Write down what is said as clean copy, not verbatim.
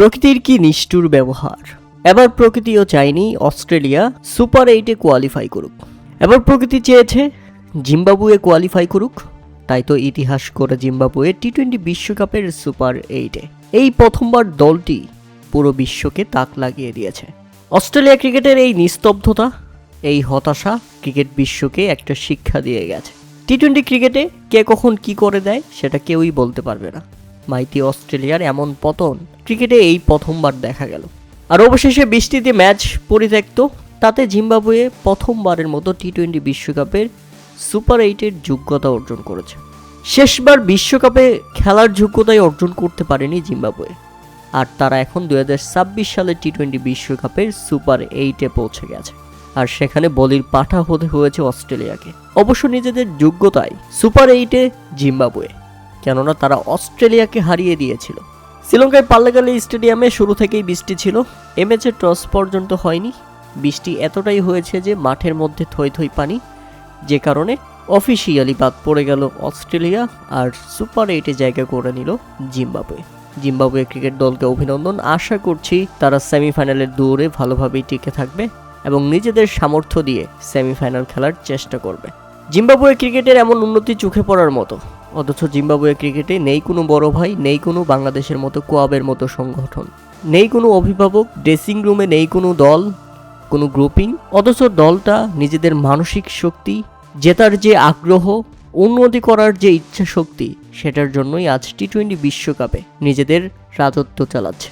প্রকৃতির কি নিষ্ঠুর ব্যবহার। এবার প্রকৃতিও চায়নি অস্ট্রেলিয়া সুপার 8-এ কোয়ালিফাই করুক। এবার প্রকৃতি চেয়েছে জিম্বাবুয়ে কোয়ালিফাই করুক। তাই তো ইতিহাস করে জিম্বাবুয়ে টি-20 বিশ্বকাপের সুপার 8-এ এই প্রথমবার দলটি পুরো বিশ্বকে তাক লাগিয়ে দিয়েছে। অস্ট্রেলিয়া ক্রিকেটের এই নিস্তব্ধতা, এই হতাশা ক্রিকেট বিশ্বকে একটা শিক্ষা দিয়ে গেছে। টি-20 ক্রিকেটে কে কখন কি করে দেয় সেটা কেউই বলতে পারবে না। মাইতি অস্ট্রেলিয়ার এমন পতন ক্রিকেটে এই প্রথমবার দেখা গেল। আর অবশেষে বৃষ্টিতে ম্যাচ পরিত্যক্ত, তাতে জিম্বাবুয়ে প্রথমবারের মতো টি-20 বিশ্বকাপের সুপার 8-এর যোগ্যতা অর্জন করেছে। শেষবার বিশ্বকাপে খেলার যোগ্যতাই অর্জন করতে পারেনি জিম্বাবুয়ে, আর তারা এখন 2026 সালে টি-20 বিশ্বকাপের সুপার 8-এ পৌঁছে গেছে। আর সেখানে বলির পাঠা হতে হয়েছে অস্ট্রেলিয়াকে। অবশ্য নিজেদের যোগ্যতায় সুপার 8-এ জিম্বাবুয়ে, কেননা তারা অস্ট্রেলিয়াকে হারিয়ে দিয়েছিল। শ্রীলঙ্কায় পাল্লাকালি স্টেডিয়ামে শুরু থেকেই বৃষ্টি ছিল। এ ম্যাচে টস পর্যন্ত হয়নি। বৃষ্টি এতটাই হয়েছে যে মাঠের মধ্যে থই থই পানি, যে কারণে অফিসিয়ালি বাদ পড়ে গেল অস্ট্রেলিয়া, আর সুপার 8-এ জায়গা করে নিল জিম্বাবুয়ে। জিম্বাবুয়ে ক্রিকেট দলকে অভিনন্দন। আশা করছি তারা সেমিফাইনালের দৌড়ে ভালোভাবেই টিকে থাকবে এবং নিজেদের সামর্থ্য দিয়ে সেমিফাইনাল খেলার চেষ্টা করবে। জিম্বাবুয়ে ক্রিকেটের এমন উন্নতি চোখে পড়ার মতো, অথচ জিম্বাবুয়ে ক্রিকেটে নেই কোনো বড় ভাই, নেই কোনো বাংলাদেশের মতো কোয়াবের মতো সংগঠন, নেই কোনো অভিভাবক, ড্রেসিং রুমে নেই কোনো দল, কোনো গ্রুপিং। অথচ দলটা নিজেদের মানসিক শক্তি, জেতার যে আগ্রহ, উন্নতি করার যে ইচ্ছা শক্তি, সেটার জন্যই আজ টি-20 বিশ্বকাপে নিজেদের রাজত্ব চালাচ্ছে।